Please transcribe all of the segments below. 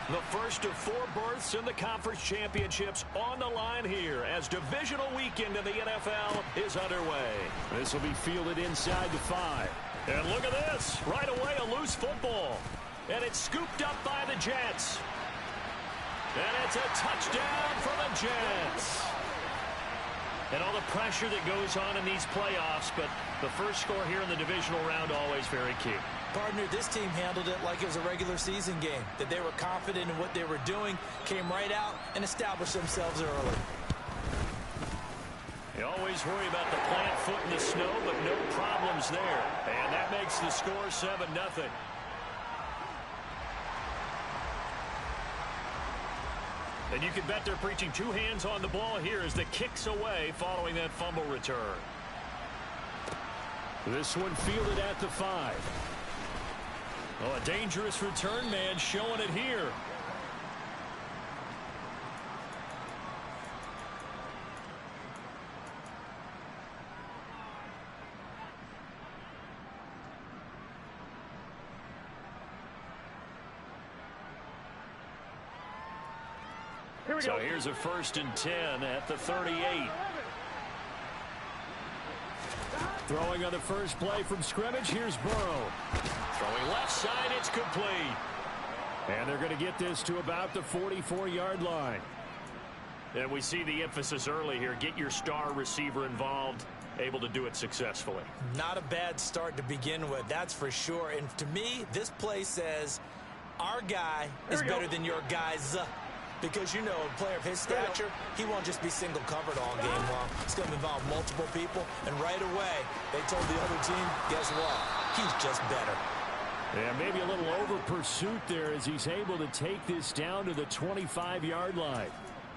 The first of 4 berths in the conference championships on the line here as divisional weekend in the NFL is underway. This will be fielded inside the 5. And look at this. Right away, a loose football. And it's scooped up by the Jets. And it's a touchdown for the Jets. And all the pressure that goes on in these playoffs, but the first score here in the divisional round always very key. Partner, this team handled it like it was a regular season game, that they were confident in what they were doing, came right out and established themselves early. You always worry about the plant foot in the snow, but no problems there. And that makes the score 7-0. And you can bet they're preaching 2 hands on the ball here as the kick's away following that fumble return. This one fielded at the 5. Oh, a dangerous return man showing it here. So here's a 1st and 10 at the 38. Throwing on the first play from scrimmage, here's Burrow. Throwing left side, it's complete. And they're going to get this to about the 44-yard line. And we see the emphasis early here. Get your star receiver involved, able to do it successfully. Not a bad start to begin with, that's for sure. And to me, this play says our guy is better than your guys. Because, you know, a player of his stature, he won't just be single covered all game long. It's going to involve multiple people. And right away, they told the other team, guess what? He's just better. Yeah, maybe a little over pursuit there as he's able to take this down to the 25-yard line.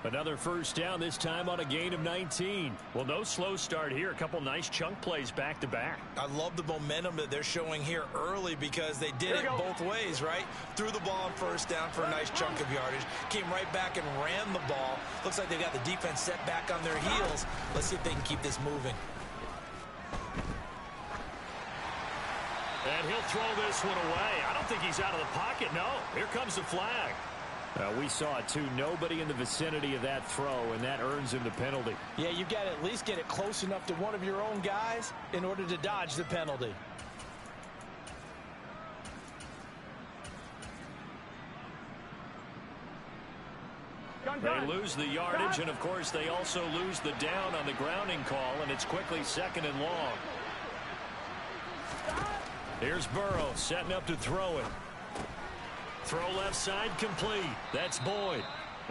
Another first down, this time on a gain of 19. Well, no slow start here. A couple nice chunk plays back-to-back. I love the momentum that they're showing here early because they did it both ways, right? Threw the ball on first down for a nice chunk of yardage. Came right back and ran the ball. Looks like they got the defense set back on their heels. Let's see if they can keep this moving. And he'll throw this one away. I don't think he's out of the pocket, no. Here comes the flag. We saw it, too. Nobody in the vicinity of that throw, and that earns him the penalty. Yeah, you've got to at least get it close enough to one of your own guys in order to dodge the penalty. They lose the yardage, and, of course, they also lose the down on the grounding call, and it's quickly 2nd and long. Here's Burrow setting up to throw it. Throw left side complete. That's Boyd.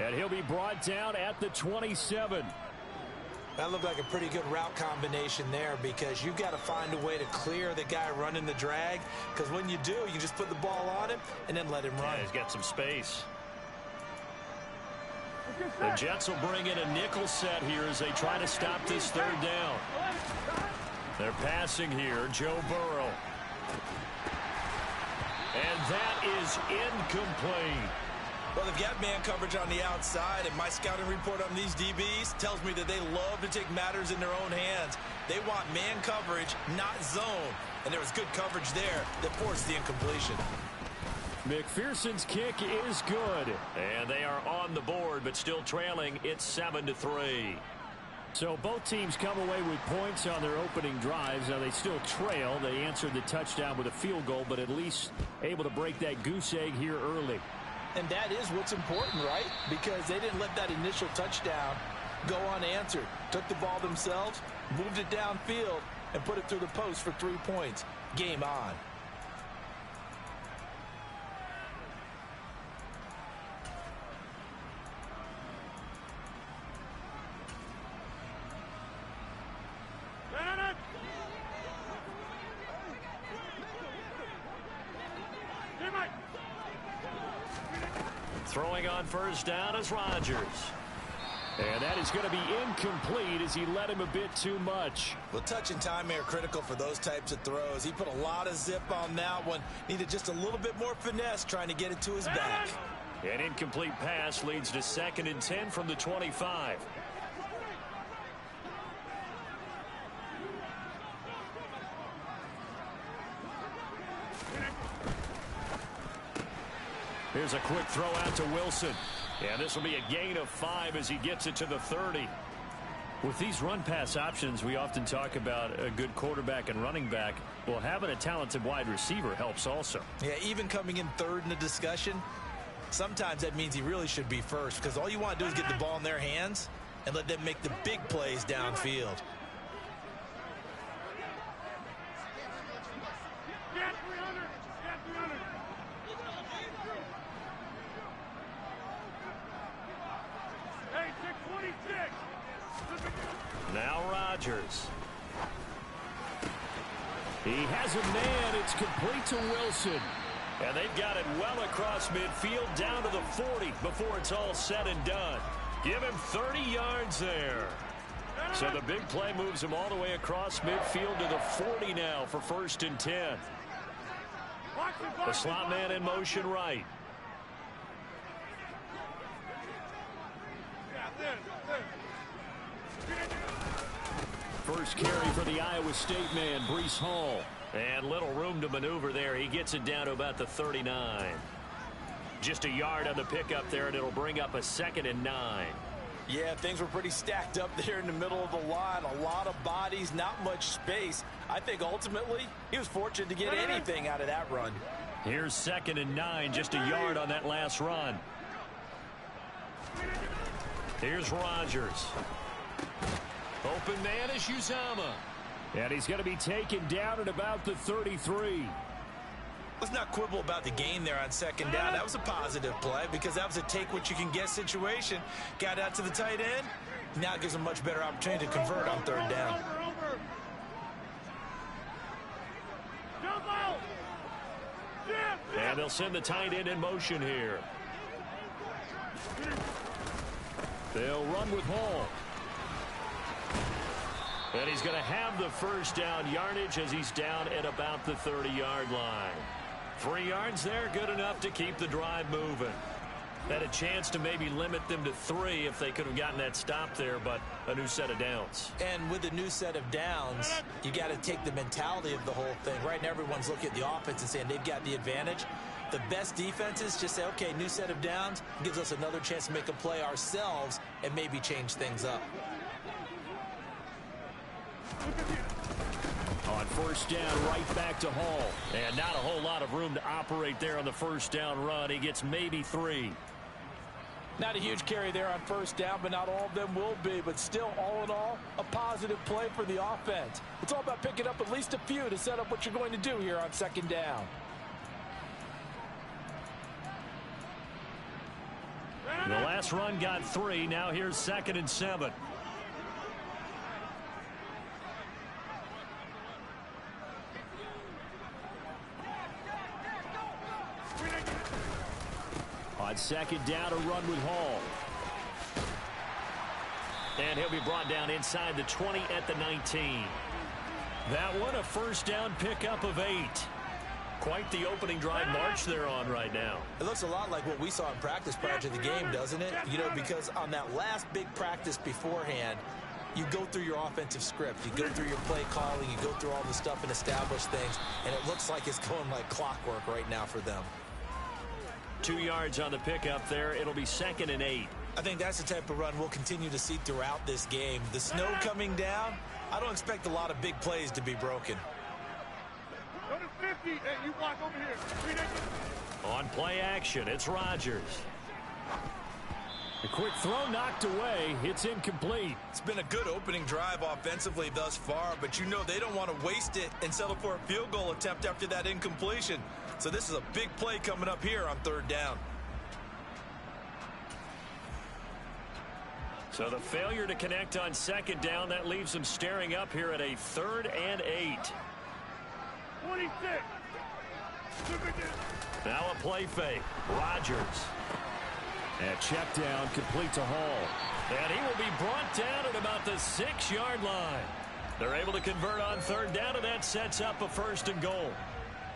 And he'll be brought down at the 27. That looked like a pretty good route combination there because you've got to find a way to clear the guy running the drag. Because when you do, you just put the ball on him and then let him run. Yeah, he's got some space. The Jets will bring in a nickel set here as they try to stop this 3rd down. They're passing here. Joe Burrow. And that is incomplete. Well, they've got man coverage on the outside, and my scouting report on these DBs tells me that they love to take matters in their own hands. They want man coverage, not zone. And there was good coverage there that forced the incompletion. McPherson's kick is good. And they are on the board, but still trailing. It's 7-3. So both teams come away with points on their opening drives. Now they still trail. They answered the touchdown with a field goal, but at least able to break that goose egg here early. And that is what's important, right? Because they didn't let that initial touchdown go unanswered. Took the ball themselves, moved it downfield, and put it through the post for 3 points. Game on. Throwing on first down is Rodgers. And that is going to be incomplete as he led him a bit too much. Well, touch and time are critical for those types of throws. He put a lot of zip on that one. Needed just a little bit more finesse trying to get it to his back. An incomplete pass leads to 2nd and 10 from the 25. Here's a quick throw out to Wilson. And this will be a gain of 5 as he gets it to the 30. With these run-pass options, we often talk about a good quarterback and running back. Well, having a talented wide receiver helps also. Yeah, even coming in third in the discussion, sometimes that means he really should be first, because all you want to do is get the ball in their hands and let them make the big plays downfield. Now Rodgers. He has a man. It's complete to Wilson. And they've got it well across midfield down to the 40 before it's all said and done. Give him 30 yards there. So the big play moves him all the way across midfield to the 40 now for 1st and 10. The slot man in motion right. First carry for the Iowa State man, Breece Hall. And little room to maneuver there. He gets it down to about the 39. Just a yard on the pickup there, and it'll bring up a 2nd and 9. Yeah, things were pretty stacked up there in the middle of the line. A lot of bodies, not much space. I think ultimately he was fortunate to get anything out of that run. Here's 2nd and 9, just a yard on that last run. Here's Rodgers. Open man is Uzama. And he's going to be taken down at about the 33. Let's not quibble about the gain there on 2nd down. That was a positive play because that was a take-what-you-can-get situation. Got out to the tight end. Now it gives him a much better opportunity to convert on 3rd down. And they'll send the tight end in motion here. They'll run with Hall. And he's going to have the 1st down yardage as he's down at about the 30-yard line. 3 yards there, good enough to keep the drive moving. Had a chance to maybe limit them to 3 if they could have gotten that stop there, but a new set of downs. And with a new set of downs, you got to take the mentality of the whole thing. Right now, everyone's looking at the offense and saying they've got the advantage. The best defenses just say, okay, new set of downs gives us another chance to make a play ourselves and maybe change things up. On 1st down, right back to Hall. And not a whole lot of room to operate there on the 1st down run. He gets maybe 3. Not a huge carry there on 1st down, but not all of them will be. But still, all in all, a positive play for the offense. It's all about picking up at least a few to set up what you're going to do here on 2nd down. The last run got 3. Now here's 2nd and 7. On 2nd down, a run with Hall. And he'll be brought down inside the 20 at the 19. That one, a 1st down pickup of 8. Quite the opening drive march they're on right now. It looks a lot like what we saw in practice prior to the game, doesn't it? You know, because on that last big practice beforehand, you go through your offensive script. You go through your play calling. You go through all the stuff and establish things. And it looks like it's going like clockwork right now for them. 2 yards on the pickup there. It'll be 2nd and 8. I think that's the type of run we'll continue to see throughout this game. The snow coming down, I don't expect a lot of big plays to be broken. Go to 50, and you block over here. On play action, it's Rodgers. A quick throw knocked away. It's incomplete. It's been a good opening drive offensively thus far, but you know they don't want to waste it and settle for a field goal attempt after that incompletion. So this is a big play coming up here on 3rd down. So the failure to connect on 2nd down, that leaves them staring up here at a 3rd and 8. 26. Now a play fake. Rodgers. And check down, complete to Hall. And he will be brought down at about the 6-yard line. They're able to convert on 3rd down, and that sets up a 1st and goal.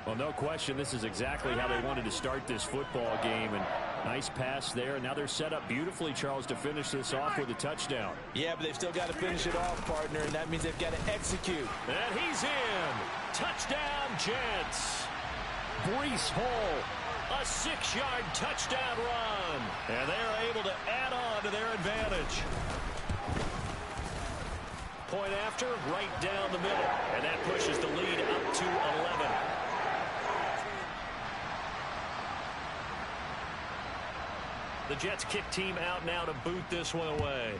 Well, no question, this is exactly how they wanted to start this football game. And nice pass there. And now they're set up beautifully, Charles, to finish this off with a touchdown. Yeah, but they've still got to finish it off, partner, and that means they've got to execute. And he's in. Touchdown, Jets. Breece Hall A 6-yard touchdown run. And they're able to add on to their advantage. Point after, right down the middle. And that pushes the lead up to 11. The Jets kick team out now to boot this one away.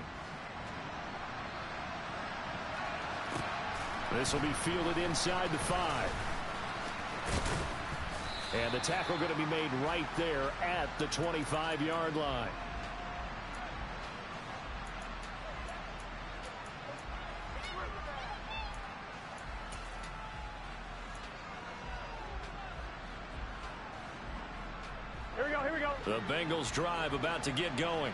This will be fielded inside the 5. And the tackle going to be made right there at the 25-yard line. Here we go. The Bengals drive about to get going.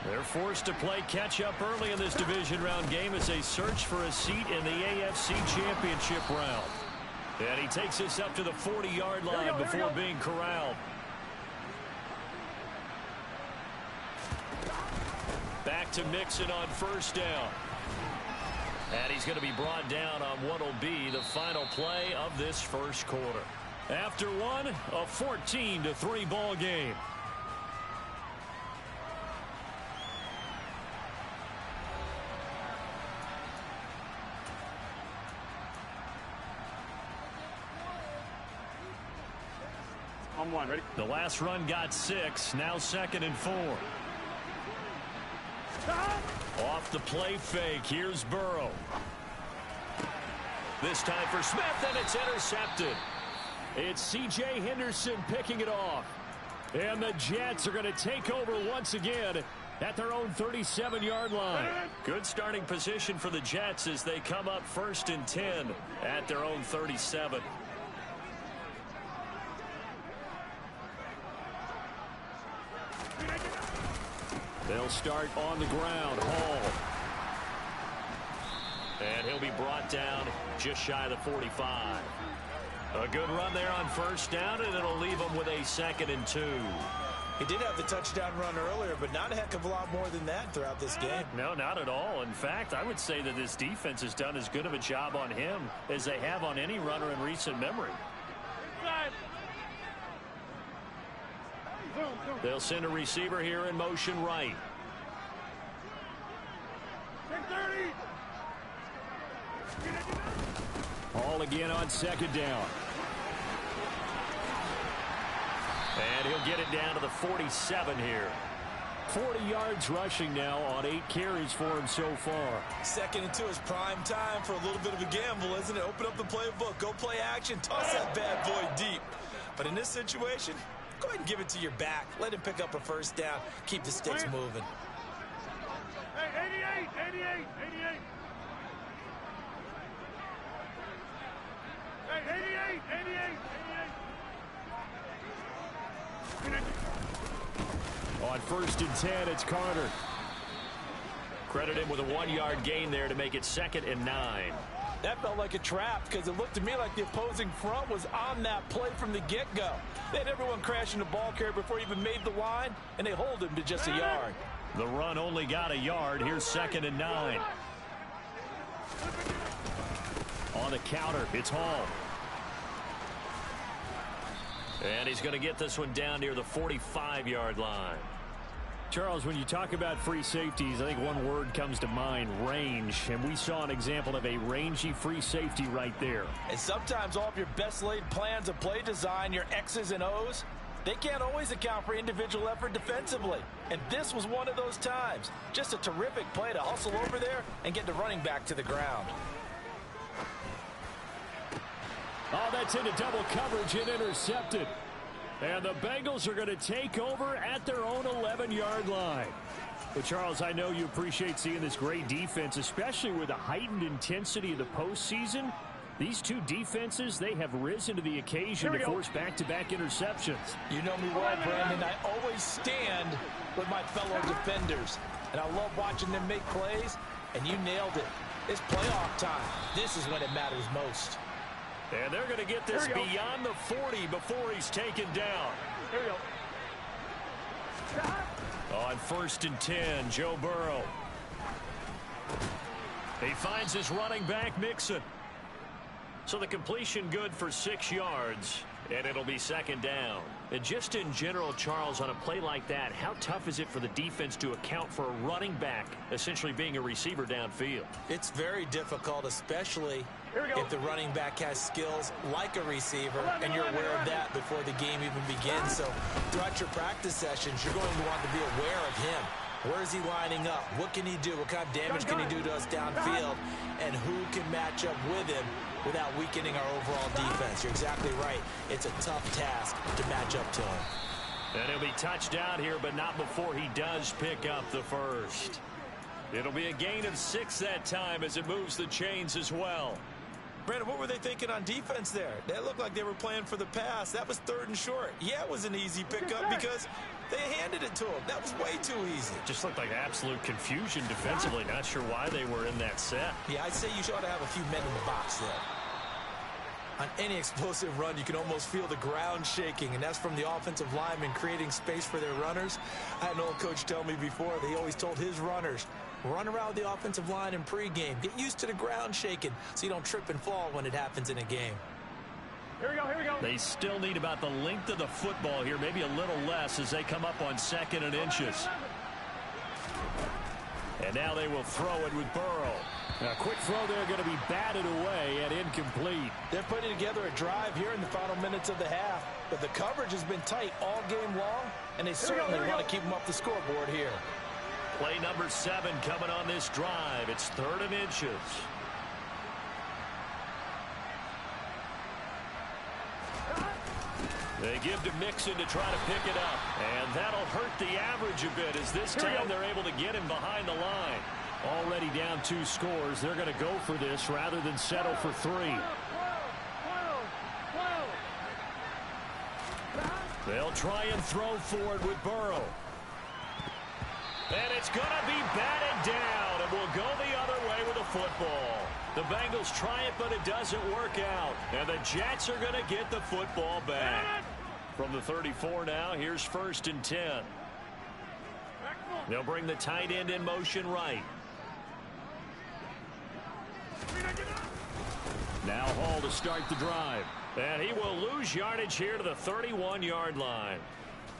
They're forced to play catch-up early in this division round game as they search for a seat in the AFC Championship round. And he takes us up to the 40-yard line before being corralled. Back to Mixon on first down. And he's going to be brought down on what will be the final play of this first quarter. After one, a 14-3 ball game. On one, ready? The last run got 6, now 2nd and 4. Off the play fake, here's Burrow. This time for Smith, and it's intercepted. It's C.J. Henderson picking it off. And the Jets are going to take over once again at their own 37-yard line. Good starting position for the Jets as they come up 1st and 10 at their own 37. They'll start on the ground. Hall. And he'll be brought down just shy of the 45. A good run there on first down, and it'll leave him with a 2nd and 2. He did have the touchdown run earlier, but not a heck of a lot more than that throughout this game. No, not at all. In fact, I would say that this defense has done as good of a job on him as they have on any runner in recent memory. They'll send a receiver here in motion right. 30. All again on 2nd down. And he'll get it down to the 47 here. 40 yards rushing now on 8 carries for him so far. 2nd and 2 is prime time for a little bit of a gamble, isn't it? Open up the playbook, go play action, toss that bad boy deep. But in this situation, go ahead and give it to your back. Let him pick up a first down. Keep the sticks moving. Hey, 88. Hey, 88. On 1st and 10, it's Carter. Credit him with a 1-yard gain there to make it 2nd and 9. That felt like a trap because it looked to me like the opposing front was on that play from the get-go. They had everyone crashing the ball carrier before he even made the line, and they hold him to just a yard. The run only got a yard. Here's 2nd and 9. On the counter, it's Hall. And he's going to get this one down near the 45-yard line. Charles, when you talk about free safeties, I think one word comes to mind, range. And we saw an example of a rangy free safety right there. And sometimes all of your best laid plans of play design, your X's and O's, they can't always account for individual effort defensively. And this was one of those times. Just a terrific play to hustle over there and get the running back to the ground. Oh, that's into double coverage and intercepted. And the Bengals are going to take over at their own 11-yard line. But, Charles, I know you appreciate seeing this great defense, especially with the heightened intensity of the postseason. These two defenses, they have risen to the occasion to force back-to-back interceptions. You know me well, Brandon. I always stand with my fellow defenders. And I love watching them make plays, and you nailed it. It's playoff time. This is when it matters most. And they're going to get this beyond the 40 before he's taken down. Here we go. On 1st and 10, Joe Burrow. He finds his running back, Mixon. So the completion good for 6 yards, and it'll be second down. And just in general, Charles, on a play like that, how tough is it for the defense to account for a running back essentially being a receiver downfield? It's very difficult, especially if the running back has skills like a receiver, and you're aware of that before the game even begins. So throughout your practice sessions, you're going to want to be aware of him. Where is he lining up? What can he do? What kind of damage can he do to us downfield? And who can match up with him without weakening our overall defense? You're exactly right. It's a tough task to match up to him. And he'll be touched down here, but not before he does pick up the first. It'll be a gain of 6 that time as it moves the chains as well. Brandon, what were they thinking on defense there? They looked like they were playing for the pass. That was 3rd and short. Yeah, it was an easy pickup because they handed it to him. That was way too easy. Just looked like absolute confusion defensively. Not sure why they were in that set. Yeah, I'd say you ought to have a few men in the box there. On any explosive run, you can almost feel the ground shaking, and that's from the offensive linemen creating space for their runners. I had an old coach tell me before, they always told his runners, run around the offensive line in pregame. Get used to the ground shaking so you don't trip and fall when it happens in a game. Here we go, here we go. They still need about the length of the football here, maybe a little less as they come up on 2nd and inches. And now they will throw it with Burrow. A quick throw there going to be batted away and incomplete. They're putting together a drive here in the final minutes of the half, but the coverage has been tight all game long, and they certainly want to keep them off the scoreboard here. Play number 7 coming on this drive. It's 3rd and inches. They give to Mixon to try to pick it up. And that'll hurt the average a bit as this time they're able to get him behind the line. Already down 2 scores. They're going to go for this rather than settle for 3. They'll try and throw forward with Burrow. And it's going to be batted down, and we'll go the other way with the football. The Bengals try it, but it doesn't work out. And the Jets are going to get the football back. From the 34 now, here's 1st and 10. They'll bring the tight end in motion right. Now Hall to start the drive. And he will lose yardage here to the 31-yard line.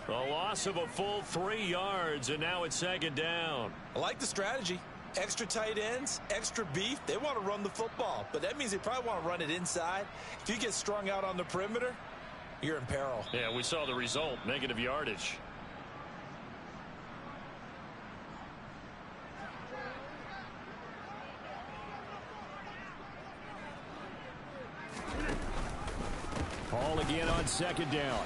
A loss of a full 3 yards, and now it's 2nd down. I like the strategy. Extra tight ends, extra beef. They want to run the football, but that means they probably want to run it inside. If you get strung out on the perimeter, you're in peril. Yeah, we saw the result, negative yardage. Hall again on 2nd down.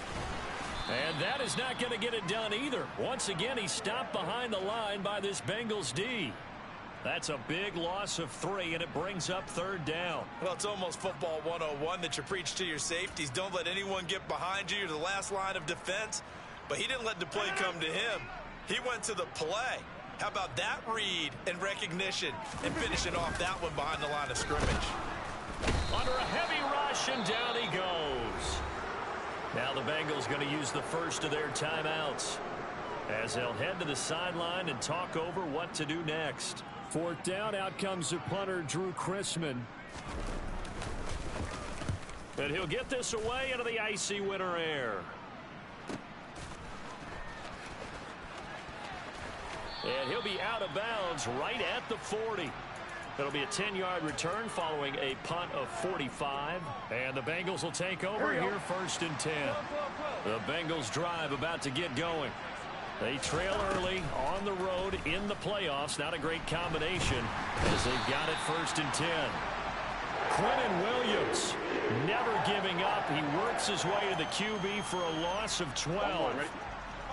And that is not going to get it done either. Once again, he's stopped behind the line by this Bengals D. That's a big loss of 3, and it brings up 3rd down. Well, it's almost football 101 that you preach to your safeties. Don't let anyone get behind you. You're the last line of defense. But he didn't let the play come to him. He went to the play. How about that read and recognition and finishing off that one behind the line of scrimmage? Under a heavy rush, and down he goes. Now the Bengals going to use the first of their timeouts as they'll head to the sideline and talk over what to do next. 4th down, out comes the punter, Drew Chrisman. And he'll get this away into the icy winter air. And he'll be out of bounds right at the 40. It'll be a 10-yard return following a punt of 45. And the Bengals will take over here 1st and 10. The Bengals drive about to get going. They trail early on the road in the playoffs. Not a great combination as they've got it 1st and 10. Quentin Williams never giving up. He works his way to the QB for a loss of 12.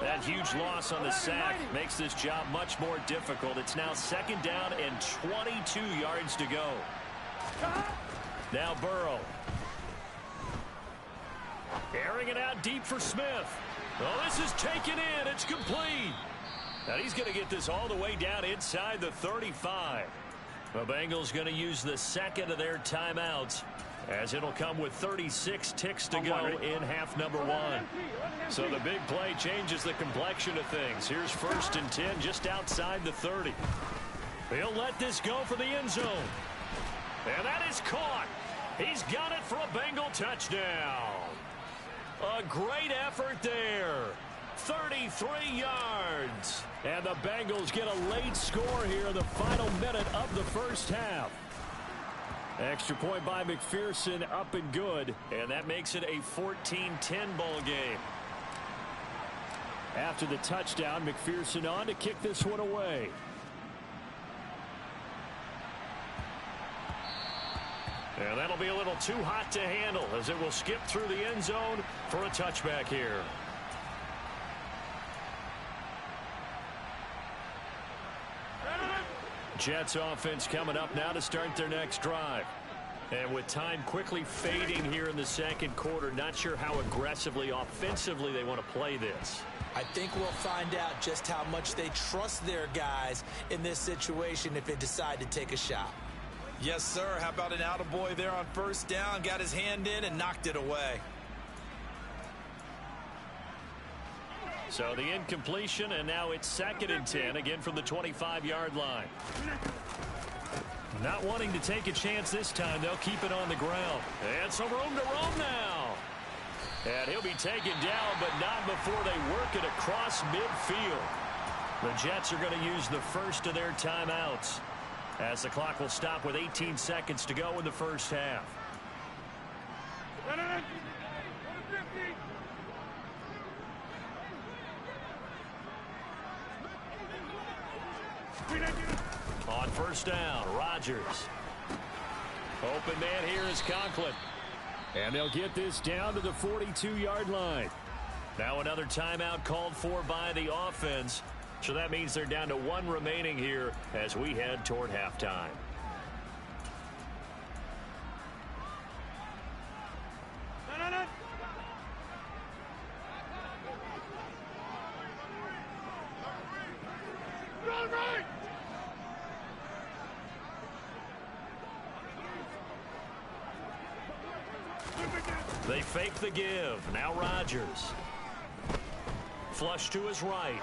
That huge loss on the sack makes this job much more difficult. It's now 2nd down and 22 yards to go. Now Burrow. Airing it out deep for Smith. Oh, this is taken in. It's complete. And he's going to get this all the way down inside the 35. The Bengals going to use the 2nd of their timeouts as it'll come with 36 ticks to go in half number 1. So the big play changes the complexion of things. Here's 1st and 10 just outside the 30. He'll let this go for the end zone. And that is caught. He's got it for a Bengal touchdown. A great effort there. 33 yards. And the Bengals get a late score here in the final minute of the first half. Extra point by McPherson, up and good. And that makes it a 14-10 ball game. After the touchdown, McPherson on to kick this one away. And that'll be a little too hot to handle as it will skip through the end zone for a touchback here. Jets offense coming up now to start their next drive. And with time quickly fading here in the second quarter, not sure how aggressively, offensively they want to play this. I think we'll find out just how much they trust their guys in this situation if they decide to take a shot. Yes, sir. How about an attaboy there on first down? Got his hand in and knocked it away. So the incompletion, and now it's 2nd and 10, again from the 25-yard line. Not wanting to take a chance this time, they'll keep it on the ground. And some room to roam now. And he'll be taken down, but not before they work it across midfield. The Jets are going to use the first of their timeouts, as the clock will stop with 18 seconds to go in the first half. On first down, Rodgers. Open man here is Conklin. And they'll get this down to the 42-yard line. Now another timeout called for by the offense. So that means they're down to 1 remaining here as we head toward halftime. They fake the give. Now Rodgers. Flush to his right.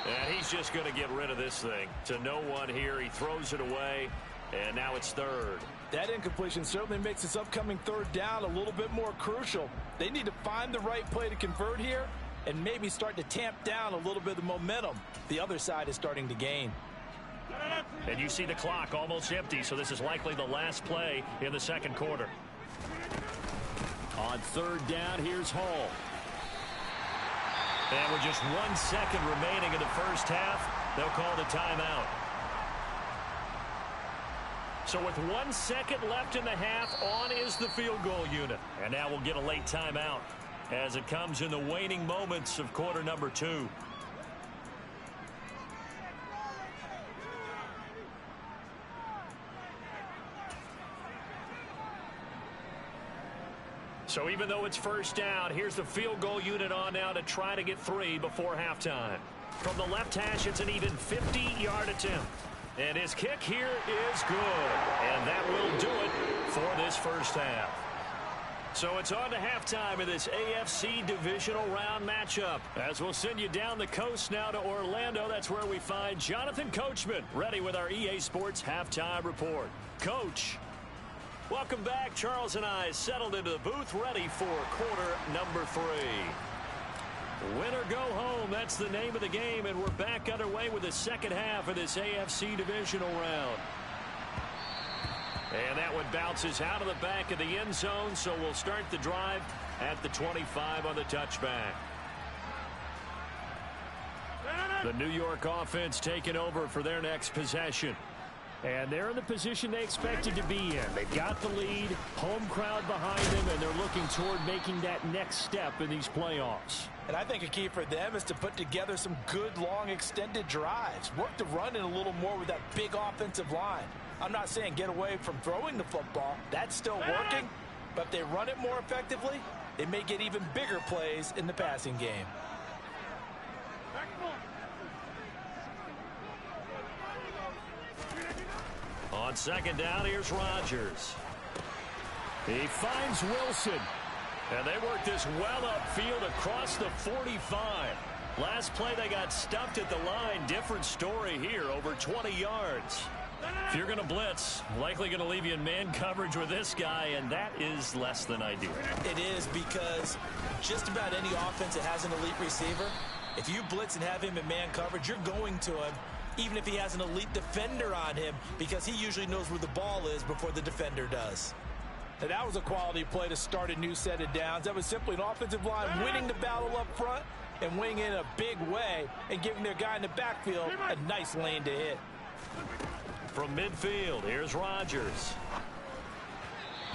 And he's just going to get rid of this thing to no one here. He throws it away, and now it's 3rd. That incompletion certainly makes this upcoming 3rd down a little bit more crucial. They need to find the right play to convert here and maybe start to tamp down a little bit of the momentum the other side is starting to gain. And you see the clock almost empty, so this is likely the last play in the second quarter. On 3rd down, here's Hall. And with just 1 second remaining in the first half, they'll call the timeout. So with 1 second left in the half, on is the field goal unit. And now we'll get a late timeout as it comes in the waning moments of quarter number 2. So even though it's first down, here's the field goal unit on now to try to get 3 before halftime. From the left hash, it's an even 50-yard attempt. And his kick here is good. And that will do it for this first half. So it's on to halftime in this AFC divisional round matchup. As we'll send you down the coast now to Orlando, that's where we find Jonathan Coachman ready with our EA Sports halftime report. Coach. Welcome back. Charles and I settled into the booth ready for quarter number 3. Win or go home, that's the name of the game, and we're back underway with the second half of this AFC divisional round. And that one bounces out of the back of the end zone, so we'll start the drive at the 25 on the touchback. The New York offense taking over for their next possession. And they're in the position they expected to be in. They've got the lead, home crowd behind them, and they're looking toward making that next step in these playoffs. And I think a key for them is to put together some good, long, extended drives. Work the run in a little more with that big offensive line. I'm not saying get away from throwing the football. That's still working. But if they run it more effectively, they may get even bigger plays in the passing game. On second down, here's Rodgers. He finds Wilson. And they work this well upfield across the 45. Last play, they got stuffed at the line. Different story here, over 20 yards. If you're going to blitz, likely going to leave you in man coverage with this guy, and that is less than ideal. It is, because just about any offense that has an elite receiver, if you blitz and have him in man coverage, you're going to him, even if he has an elite defender on him, because he usually knows where the ball is before the defender does. And that was a quality play to start a new set of downs. That was simply an offensive line winning the battle up front and winning in a big way and giving their guy in the backfield a nice lane to hit. From midfield, here's Rodgers.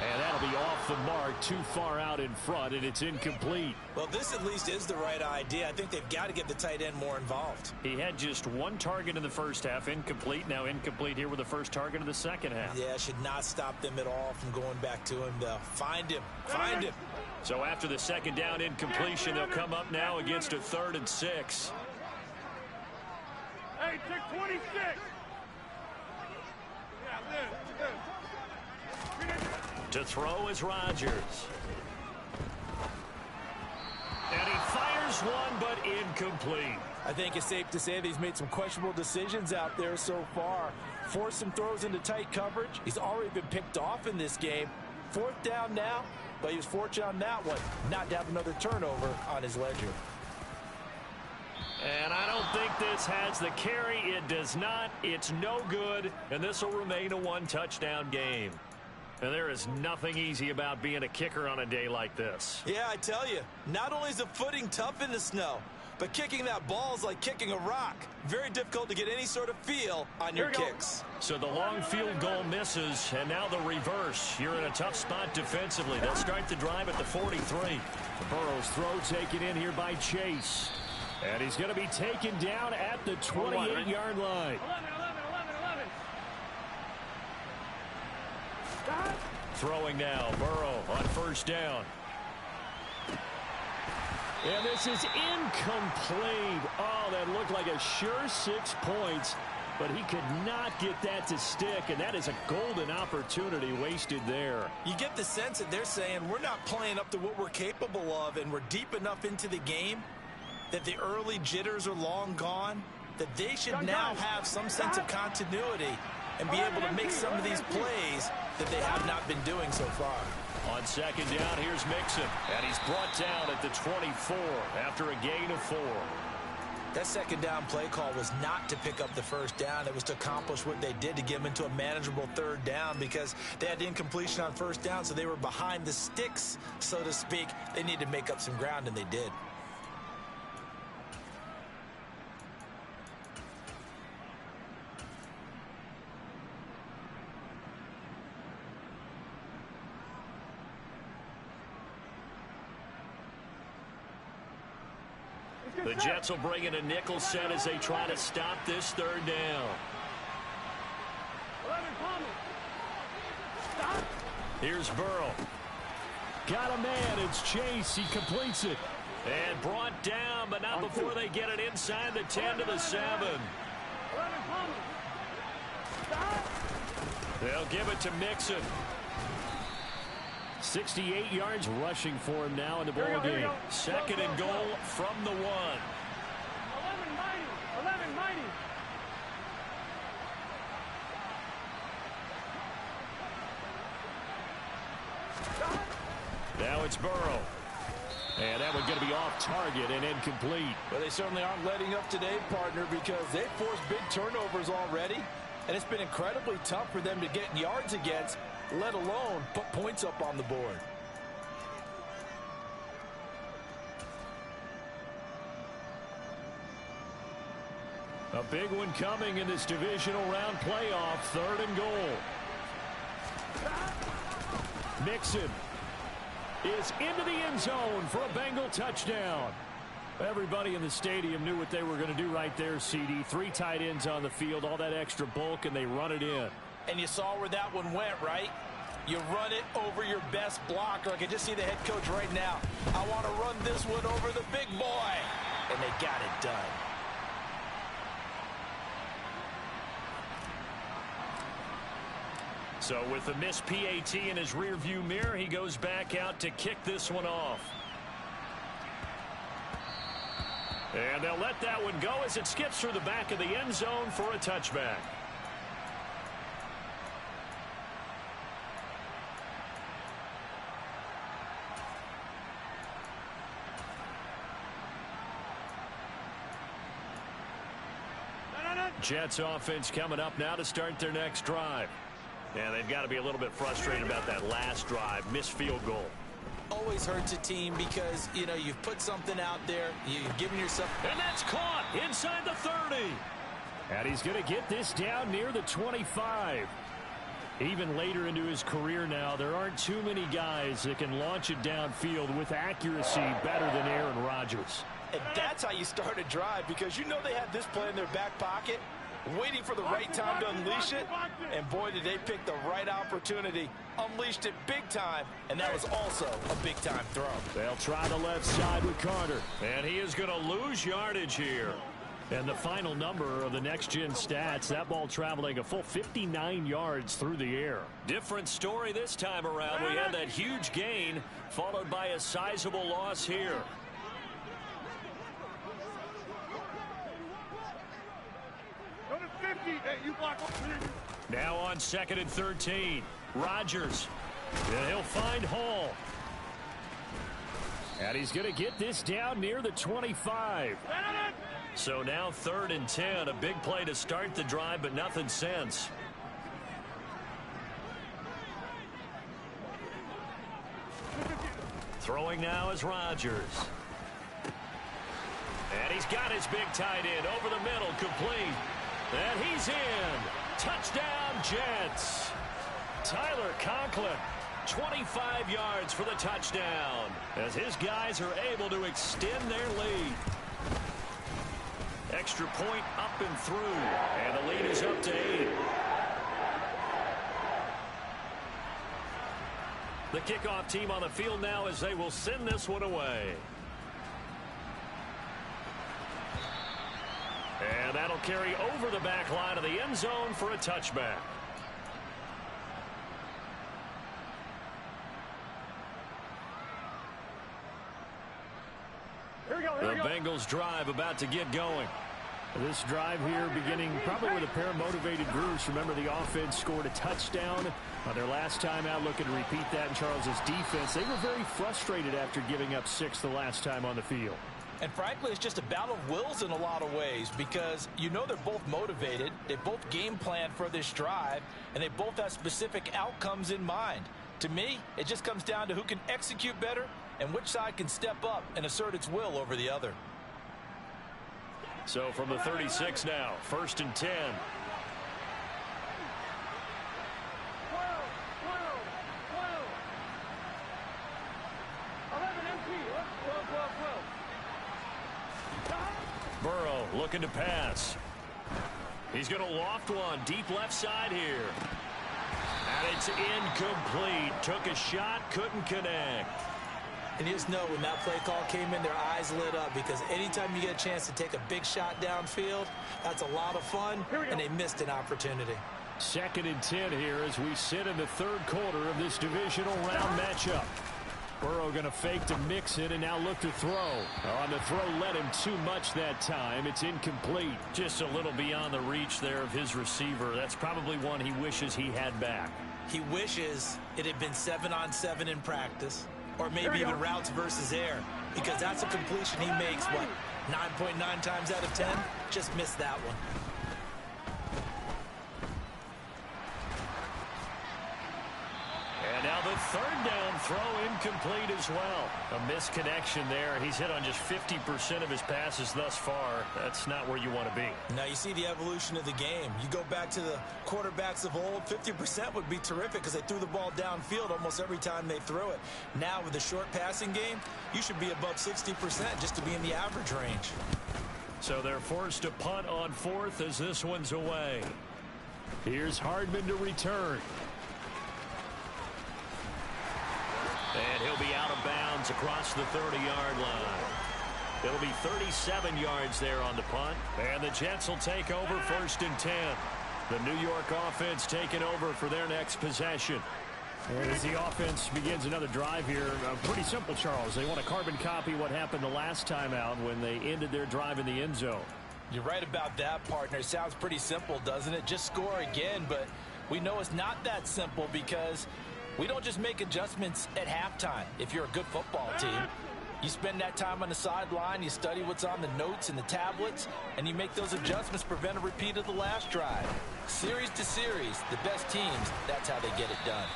And that'll be off the mark, too far out in front, and it's incomplete. Well, this at least is the right idea. I think they've got to get the tight end more involved. He had just one target in the first half, incomplete. Now incomplete here with the first target of the second half. Yeah, should not stop them at all from going back to him, though. Find him. Find him. So after the second down incompletion, they'll come up now against a 3rd and 6. Hey, check 26. To throw is Rodgers. And he fires one, but incomplete. I think it's safe to say that he's made some questionable decisions out there so far. Forced some throws into tight coverage. He's already been picked off in this game. 4th down now, but he was fortunate on that one not to have another turnover on his ledger. And I don't think this has the carry. It does not. It's no good, and this will remain a 1-touchdown game. And there is nothing easy about being a kicker on a day like this. Yeah, I tell you, not only is the footing tough in the snow, but kicking that ball is like kicking a rock. Very difficult to get any sort of feel on your kicks. So the long field goal misses, and now the reverse. You're in a tough spot defensively. They'll start the drive at the 43. The Burrow's throw taken in here by Chase. And he's going to be taken down at the 28-yard line. 11. Throwing now, Burrow on first down. And this is incomplete. Oh, that looked like a sure 6 points, but he could not get that to stick, and that is a golden opportunity wasted there. You get the sense that they're saying we're not playing up to what we're capable of, and we're deep enough into the game that the early jitters are long gone, that they should now have some sense of continuity and be able to make some of these plays that they have not been doing so far. On second down, here's Mixon, and he's brought down at the 24 after a gain of 4. That second down play call was not to pick up the first down. It was to accomplish what they did, to get them into a manageable 3rd down, because they had incompletion on first down, so they were behind the sticks, so to speak. They needed to make up some ground, and they did. The Jets will bring in a nickel set as they try to stop this 3rd down. Here's Burrow. Got a man. It's Chase. He completes it. And brought down, but not before they get it inside the 10 to the 7. They'll give it to Mixon. 68 yards rushing for him now in the ball game. 2nd and goal from the 1. 11 mighty. Now it's Burrow. And that one's going to be off target and incomplete. Well, they certainly aren't letting up today, partner, because they've forced big turnovers already, and it's been incredibly tough for them to get yards against, let alone put points up on the board. A big one coming in this divisional round playoff. 3rd and goal. Mixon is into the end zone for a Bengal touchdown. Everybody in the stadium knew what they were going to do right there, CD. 3 tight ends on the field, all that extra bulk, and they run it in. And you saw where that one went, right? You run it over your best blocker. I can just see the head coach right now. I want to run this one over the big boy. And they got it done. So with the missed PAT in his rearview mirror, he goes back out to kick this one off. And they'll let that one go as it skips through the back of the end zone for a touchback. Jets offense coming up now to start their next drive. And they've got to be a little bit frustrated about that last drive, missed field goal. Always hurts a team because, you know, you've put something out there, you've given yourself... And that's caught inside the 30. And he's going to get this down near the 25. Even later into his career now, there aren't too many guys that can launch it downfield with accuracy better than Aaron Rodgers. And that's how you start a drive, because you know they have this play in their back pocket, waiting for the right time to unleash it. And boy, did they pick the right opportunity. Unleashed it big time, and that was also a big-time throw. They'll try the left side with Carter. And he is going to lose yardage here. And the final number of the next-gen stats, that ball traveling a full 59 yards through the air. Different story this time around. We had that huge gain, followed by a sizable loss here. Now on 2nd and 13. Rodgers. And he'll find Hall. And he's going to get this down near the 25. So now 3rd and 10. A big play to start the drive, but nothing since. Throwing now is Rodgers. And he's got his big tight end over the middle, complete. And he's in. Touchdown, Jets. Tyler Conklin, 25 yards for the touchdown, as his guys are able to extend their lead. Extra point up and through, and the lead is up to 8. The kickoff team on the field now as they will send this one away. And that'll carry over the back line of the end zone for a touchback. The Bengals drive about to get going. This drive here beginning probably with a pair of motivated groups. Remember, the offense scored a touchdown on their last time out, looking to repeat that in Charles's defense. They were very frustrated after giving up 6 the last time on the field. And frankly, it's just a battle of wills in a lot of ways, because you know they're both motivated, they both game plan for this drive, and they both have specific outcomes in mind. To me, it just comes down to who can execute better and which side can step up and assert its will over the other. So from the 36 now, 1st and 10. Burrow looking to pass. He's going to loft one deep left side here. And it's incomplete. Took a shot, couldn't connect. And you just know when that play call came in, their eyes lit up, because anytime you get a chance to take a big shot downfield, that's a lot of fun, and they missed an opportunity. 2nd and 10 here as we sit in the 3rd quarter of this divisional round matchup. Burrow going to fake to mix it and now look to throw. On the throw, let him too much that time. It's incomplete. Just a little beyond the reach there of his receiver. That's probably one he wishes he had back. He wishes it had been 7-on-7 in practice, or maybe even routes versus air, because that's a completion he makes, what, 9.9 times out of 10? Just missed that one. And now the 3rd down throw incomplete as well. A misconnection there. He's hit on just 50% of his passes thus far. That's not where you want to be. Now you see the evolution of the game. You go back to the quarterbacks of old, 50% would be terrific because they threw the ball downfield almost every time they threw it. Now with the short passing game, you should be above 60% just to be in the average range. So they're forced to punt on 4th as this one's away. Here's Hardman to return. And he'll be out of bounds across the 30-yard line. It'll be 37 yards there on the punt. And the Jets will take over 1st and 10. The New York offense taking over for their next possession. And as the offense begins another drive here, pretty simple, Charles. They want to carbon copy what happened the last time out when they ended their drive in the end zone. You're right about that, partner. It sounds pretty simple, doesn't it? Just score again, but we know it's not that simple because we don't just make adjustments at halftime if you're a good football team. You spend that time on the sideline, you study what's on the notes and the tablets, and you make those adjustments to prevent a repeat of the last drive. Series to series, the best teams, that's how they get it done.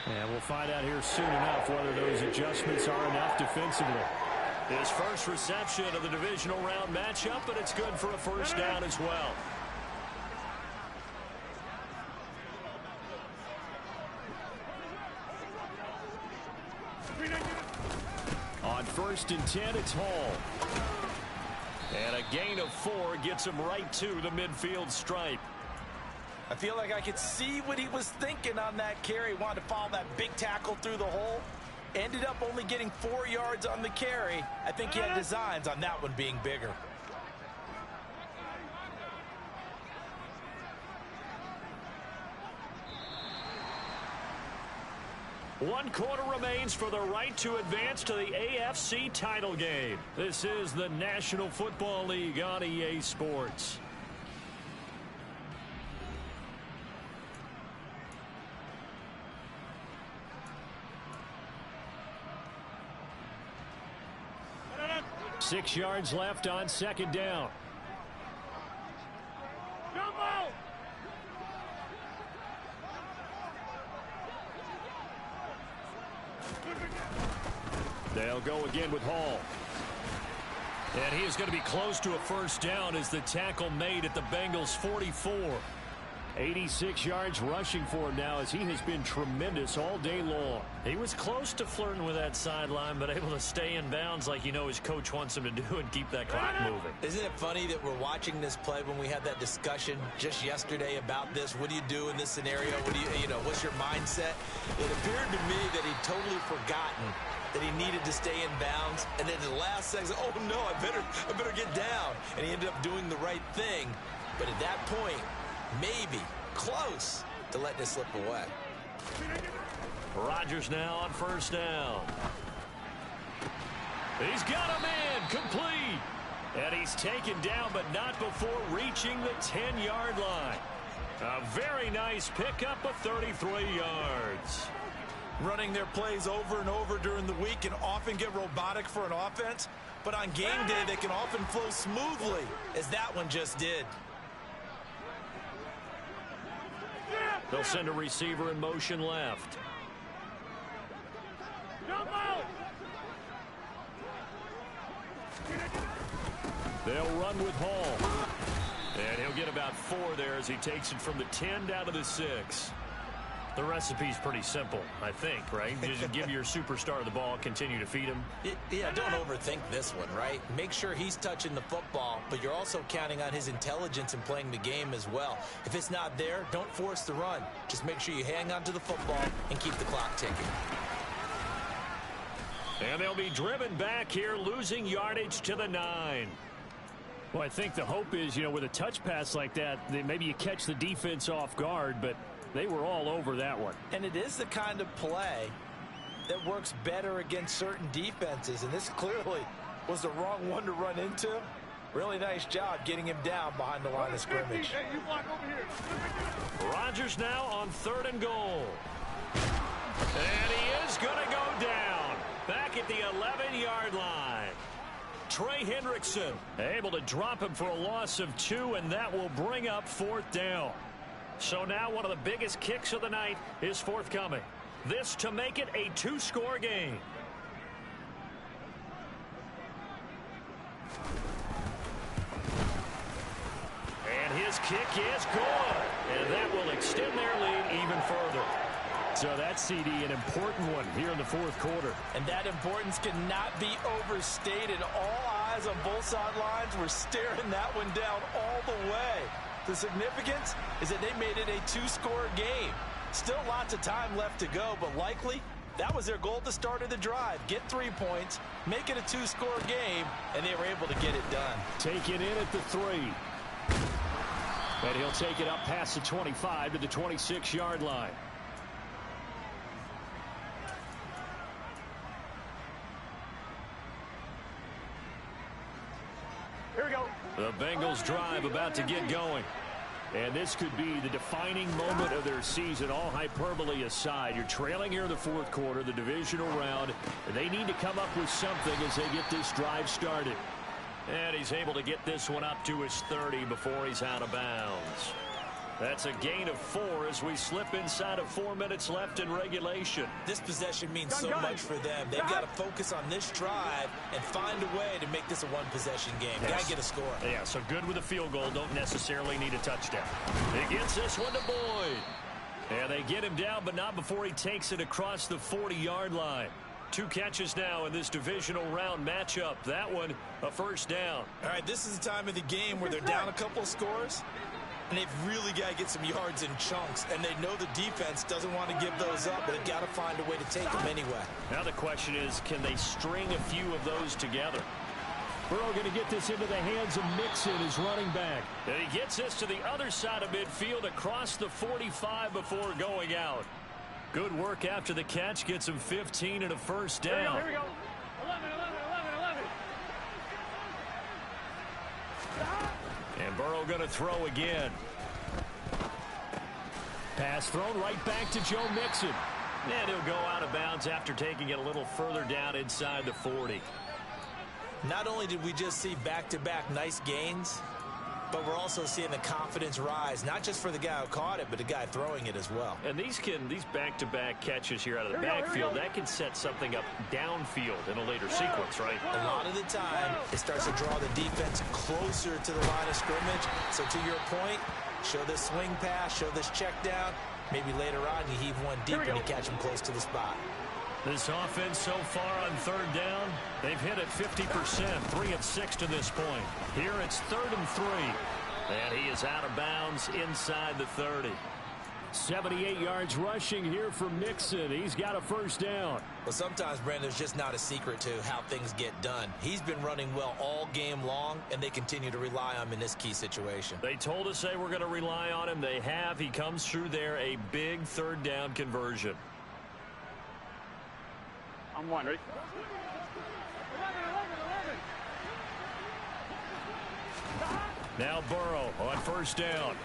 And we'll find out here soon enough whether those adjustments are enough defensively. His first reception of the divisional round matchup, but it's good for a first down as well. On 1st and 10, it's Hall. And a gain of 4 gets him right to the midfield stripe. I feel like I could see what he was thinking on that carry. Wanted to follow that big tackle through the hole. Ended up only getting 4 yards on the carry. I think he had designs on that one being bigger. One quarter remains for the right to advance to the AFC title game. This is the National Football League on EA Sports. Six yards left on 2nd down. They'll go again with Hall. And he is going to be close to a first down as the tackle made at the Bengals' 44. 86 yards rushing for him now as he has been tremendous all day long. He was close to flirting with that sideline, but able to stay in bounds like you know his coach wants him to do and keep that clock moving. Isn't it funny that we're watching this play when we had that discussion just yesterday about this? What do you do in this scenario? What do you know, what's your mindset? It appeared to me that he'd totally forgotten that he needed to stay in bounds, and then the last second, oh no, I better get down. And he ended up doing the right thing. But at that point, maybe close to letting it slip away. Rodgers now on first down. He's got him in, complete. And he's taken down, but not before reaching the 10-yard line. A very nice pickup of 33 yards. Running their plays over and over during the week can often get robotic for an offense, but on game day they can often flow smoothly, as that one just did. They'll send a receiver in motion left. They'll run with Hall. And he'll get about 4 there as he takes it from the 10 down to the 6. The recipe's pretty simple, I think, right? Just give your superstar the ball, continue to feed him. Yeah, don't overthink this one, right? Make sure he's touching the football, but you're also counting on his intelligence in playing the game as well. If it's not there, don't force the run. Just make sure you hang on to the football and keep the clock ticking. And they'll be driven back here, losing yardage to the 9. Well, I think the hope is, you know, with a touch pass like that, maybe you catch the defense off guard, but they were all over that one. And it is the kind of play that works better against certain defenses, and this clearly was the wrong one to run into. Really nice job getting him down behind the line of scrimmage. Hey, you block over here. Rodgers now on 3rd and goal. And he is going to go down back at the 11-yard line. Trey Hendrickson able to drop him for a loss of 2, and that will bring up 4th down. So now one of the biggest kicks of the night is forthcoming. This to make it a 2-score game. And his kick is good. And that will extend their lead even further. So that CD, an important one here in the 4th quarter. And that importance cannot be overstated. All eyes on both sidelines were staring that one down all the way. The significance is that they made it a 2-score game. Still lots of time left to go, but likely that was their goal at the start of the drive. Get 3 points, make it a 2-score game, and they were able to get it done. Take it in at the 3. And he'll take it up past the 25 to the 26-yard line. Here we go. The Bengals drive about to get going. And this could be the defining moment of their season, all hyperbole aside. You're trailing here in the fourth quarter, the divisional round. And they need to come up with something as they get this drive started. And he's able to get this one up to his 30 before he's out of bounds. That's a gain of 4 as we slip inside of 4 minutes left in regulation. This possession means so much for them. They've got to focus on this drive and find a way to make this a one-possession game. Yes. Got to get a score. Yeah, so good with a field goal. Don't necessarily need a touchdown. He gets this one to Boyd. And they get him down, but not before he takes it across the 40-yard line. 2 catches now in this divisional round matchup. That one, a first down. All right, this is the time of the game where they're down a couple of scores, and they've really got to get some yards in chunks, and they know the defense doesn't want to give those up, but they've got to find a way to take them anyway. Now the question is, can they string a few of those together? Burrow going to get this into the hands of Mixon, his running back. And he gets this to the other side of midfield across the 45 before going out. Good work after the catch. Gets him 15 and a first down. Here we go. 11. And Burrow going to throw again. Pass thrown right back to Joe Mixon. And he'll go out of bounds after taking it a little further down inside the 40. Not only did we just see back-to-back nice gains, but we're also seeing the confidence rise, not just for the guy who caught it, but the guy throwing it as well. And these back-to-back catches here out of the backfield, that can set something up downfield in a later sequence, right? A lot of the time, it starts to draw the defense closer to the line of scrimmage. So to your point, show this swing pass, show this check down. Maybe later on you heave one deep and you catch him close to the spot. This offense so far on third down, they've hit it 50%, 3 of 6 to this point. Here it's 3rd and 3. And he is out of bounds inside the 30. 78 yards rushing here for Mixon. He's got a first down. Well, sometimes, Brandon, there's just not a secret to how things get done. He's been running well all game long, and they continue to rely on him in this key situation. They told us they were going to rely on him. They have. He comes through there, a big third down conversion. I'm one, ready? 11. Now Burrow on first down.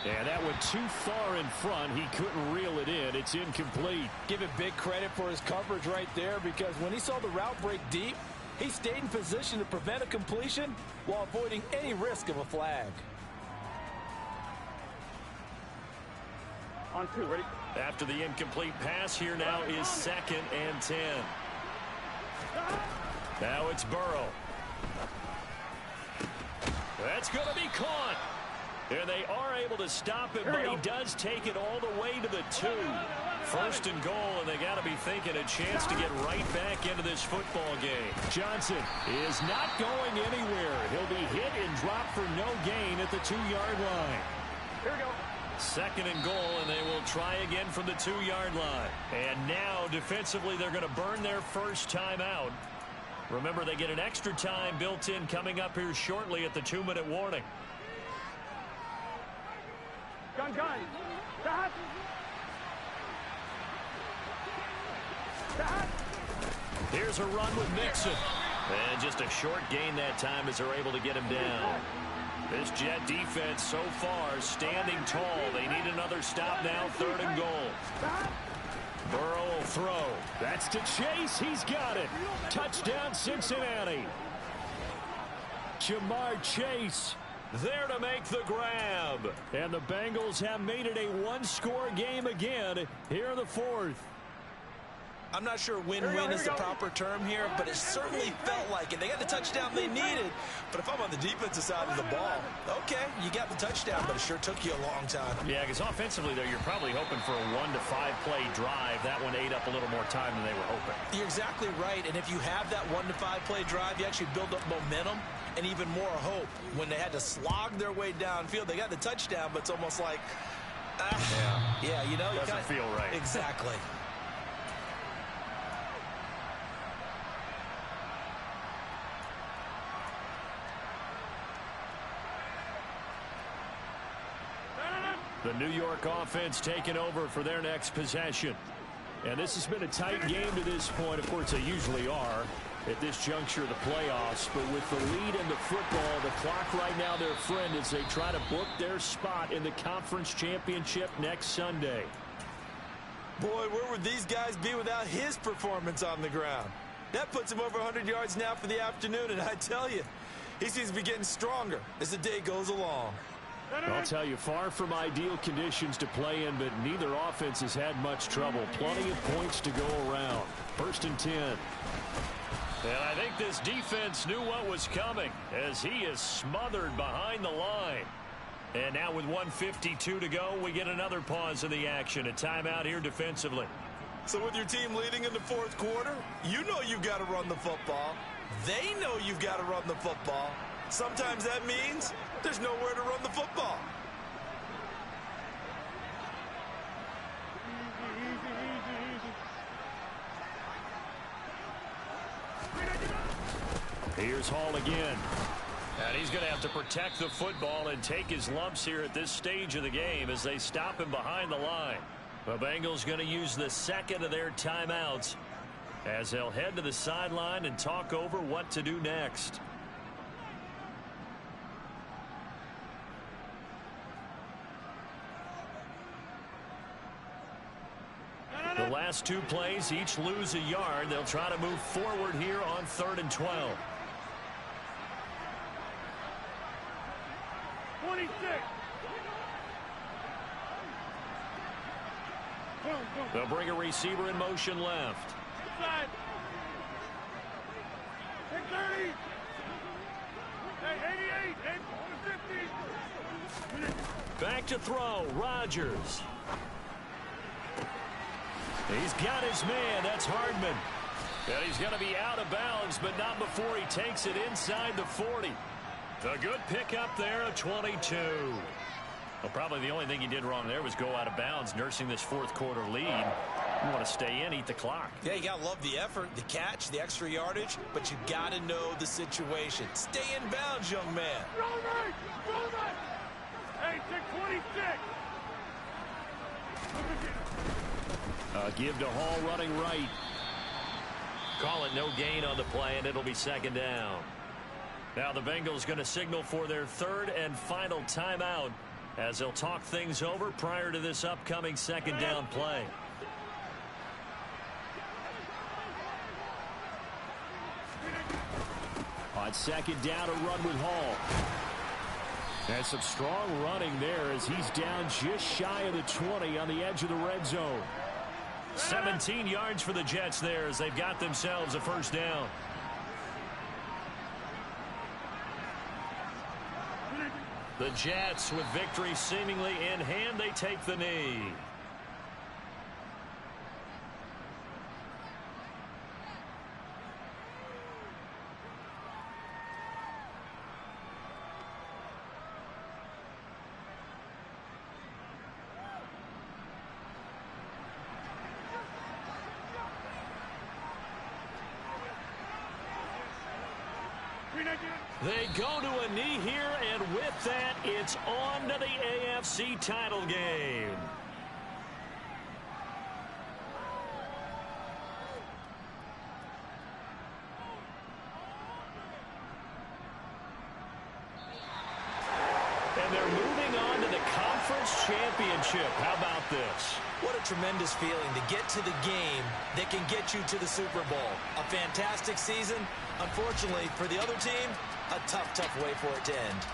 And that went too far in front. He couldn't reel it in. It's incomplete. Give it big credit for his coverage right there, because when he saw the route break deep, he stayed in position to prevent a completion while avoiding any risk of a flag. On 2, ready? After the incomplete pass, here now is 2nd and 10. Now it's Burrow. That's going to be caught. And they are able to stop him, but he does take it all the way to the 2. 1st and goal, and they got to be thinking a chance to get right back into this football game. Johnson is not going anywhere. He'll be hit and dropped for no gain at the 2-yard line. Here we go. 2nd and goal, and they will try again from the 2-yard line. And now, defensively, they're going to burn their first time out. Remember, they get an extra time built in coming up here shortly at the 2-minute warning. Gun. Stop. Here's a run with Mixon. And just a short gain that time as they're able to get him down. This Jet defense so far standing tall. They need another stop now, 3rd and goal. Burrow will throw. That's to Chase. He's got it. Touchdown, Cincinnati. Jamar Chase there to make the grab. And the Bengals have made it a 1-score game again here in the 4th. I'm not sure win-win is the proper term here, but it certainly felt like it. They got the touchdown they needed, but if I'm on the defensive side of the ball, okay, you got the touchdown, but it sure took you a long time. Yeah, because offensively, though, you're probably hoping for a 1 to 5 play drive. That one ate up a little more time than they were hoping. You're exactly right, and if you have that 1 to 5 play drive, you actually build up momentum and even more hope. When they had to slog their way downfield, they got the touchdown, but it's almost like, yeah, you know, doesn't feel right. Exactly. The New York offense taking over for their next possession. And this has been a tight game to this point. Of course, they usually are. at this juncture of the playoffs. But with the lead in the football, the clock right now their friend as they try to book their spot in the conference championship next Sunday. Boy, where would these guys be without his performance on the ground? That puts him over 100 yards now for the afternoon, and I tell you, he seems to be getting stronger as the day goes along. I'll tell you, far from ideal conditions to play in, but neither offense has had much trouble. Plenty of points to go around. 1st and 10. And I think this defense knew what was coming as he is smothered behind the line. And now with 1:52 to go, we get another pause in the action. A timeout here defensively. So with your team leading in the 4th quarter, you know you've got to run the football. They know you've got to run the football. Sometimes that means there's nowhere to run the football. Here's Hall again. And he's going to have to protect the football and take his lumps here at this stage of the game as they stop him behind the line. The Bengals going to use the second of their timeouts as they'll head to the sideline and talk over what to do next. The last 2 plays each lose a yard. They'll try to move forward here on 3rd and 12. 26. They'll bring a receiver in motion left. Inside. 30. Hey, 88. Hey, 50. Back to throw. Rodgers. He's got his man. That's Hardman. And he's going to be out of bounds, but not before he takes it inside the 40. A good pickup there, a 22. Well, probably the only thing he did wrong there was go out of bounds, nursing this 4th quarter lead. You want to stay in, eat the clock. Yeah, you got to love the effort, the catch, the extra yardage, but you got to know the situation. Stay in bounds, young man. Roll right. Roll right. Hey, 26. Give to Hall running right. Call it no gain on the play, and it'll be 2nd down. Now the Bengals going to signal for their 3rd and final timeout as they'll talk things over prior to this upcoming 2nd down play. On 2nd down, a run with Hall. And some strong running there as he's down just shy of the 20 on the edge of the red zone. 17 yards for the Jets there as they've got themselves a 1st down. The Jets, with victory seemingly in hand, they take the knee. They go to a knee here, and with that, it's on to the AFC title game. And they're moving on to the conference championship. How about this? What a tremendous feeling to get to the game that can get you to the Super Bowl. A fantastic season. Unfortunately, for the other team, a tough way for it to end.